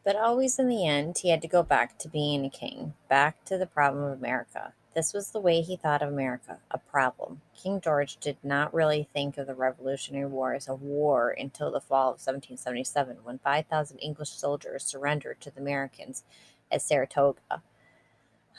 But always in the end, he had to go back to being a king, back to the problem of America. This was the way he thought of America, a problem. King George did not really think of the Revolutionary War as a war until the fall of 1777, when 5,000 English soldiers surrendered to the Americans at Saratoga.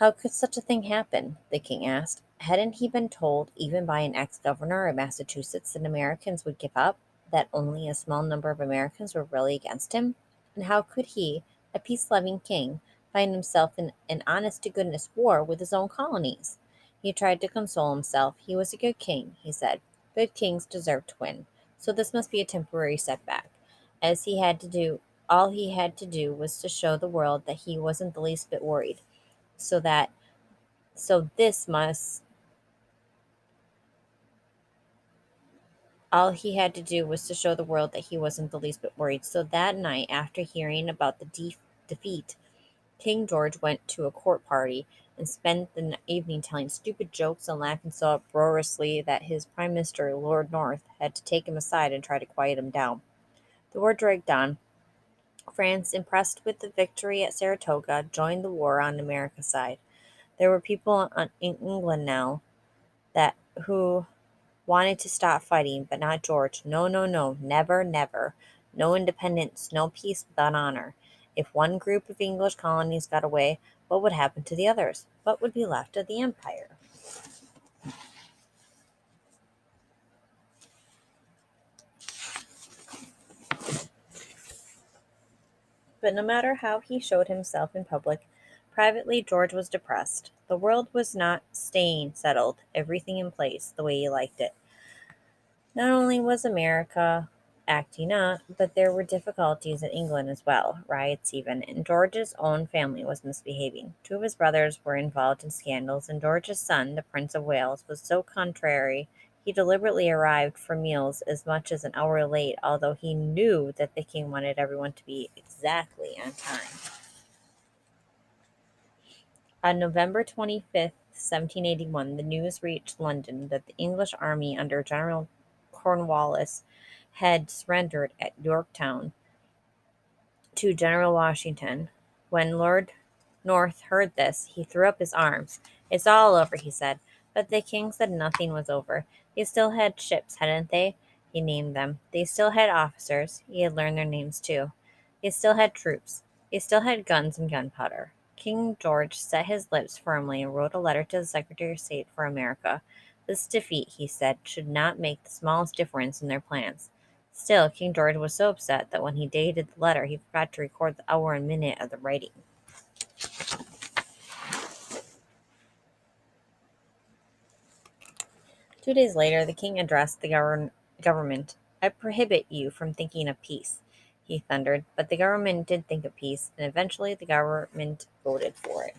How could such a thing happen? The king asked. Hadn't he been told, even by an ex governor of Massachusetts, that Americans would give up, that only a small number of Americans were really against him? And how could he, a peace loving king, find himself in an honest to goodness war with his own colonies? He tried to console himself. He was a good king, he said. Good kings deserve to win. So this must be a temporary setback. As he had to do, all he had to do was to show the world that he wasn't the least bit worried so that so this must all he had to do was to show the world that he wasn't the least bit worried. So that night, after hearing about the defeat, King George went to a court party and spent the evening telling stupid jokes and laughing so uproariously that his prime minister, Lord North, had to take him aside and try to quiet him down. The war dragged on. France, impressed with the victory at Saratoga, joined the war on America's side. There were people in England now that who wanted to stop fighting, but not George. No, no, no, never, never. No independence, no peace without honor. If one group of English colonies got away, what would happen to the others? What would be left of the empire? But no matter how he showed himself in public, privately George was depressed. The world was not staying settled, everything in place the way he liked it. Not only was America acting up, but there were difficulties in England as well, riots even, and George's own family was misbehaving. Two of his brothers were involved in scandals, and George's son, the Prince of Wales, was so contrary he deliberately arrived for meals as much as an hour late, although he knew that the king wanted everyone to be exactly on time. On November 25th, 1781, the news reached London that the English army under General Cornwallis had surrendered at Yorktown to General Washington. When Lord North heard this, he threw up his arms. It's all over, he said. But the king said nothing was over. They still had ships, hadn't they? He named them. They still had officers. He had learned their names too. They still had troops. They still had guns and gunpowder. King George set his lips firmly and wrote a letter to the Secretary of State for America. This defeat, he said, should not make the smallest difference in their plans. Still, King George was so upset that when he dated the letter, he forgot to record the hour and minute of the writing. 2 days later, the king addressed the government. I prohibit you from thinking of peace, he thundered. But the government did think of peace, and eventually the government voted for it.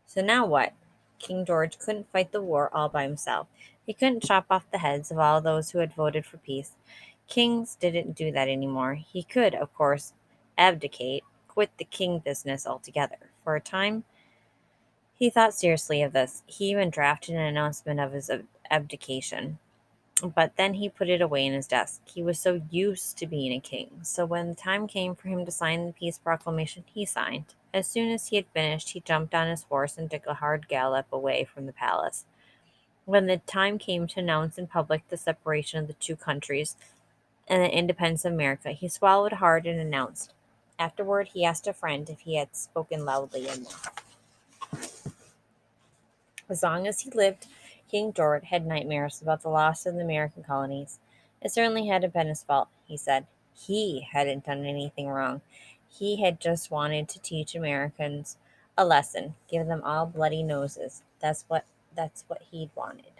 So now what? King George couldn't fight the war all by himself. He couldn't chop off the heads of all those who had voted for peace. Kings didn't do that anymore. He could, of course, abdicate, quit the king business altogether. For a time, he thought seriously of this. He even drafted an announcement of his abdication. But then he put it away in his desk. He was so used to being a king. So when the time came for him to sign the peace proclamation, he signed. As soon as he had finished, he jumped on his horse and took a hard gallop away from the palace. When the time came to announce in public the separation of the two countries and the independence of America, he swallowed hard and announced. Afterward, he asked a friend if he had spoken loudly enough. As long as he lived, King George had nightmares about the loss of the American colonies. It certainly hadn't been his fault, he said. He hadn't done anything wrong. He had just wanted to teach Americans a lesson, give them all bloody noses. That's what he'd wanted.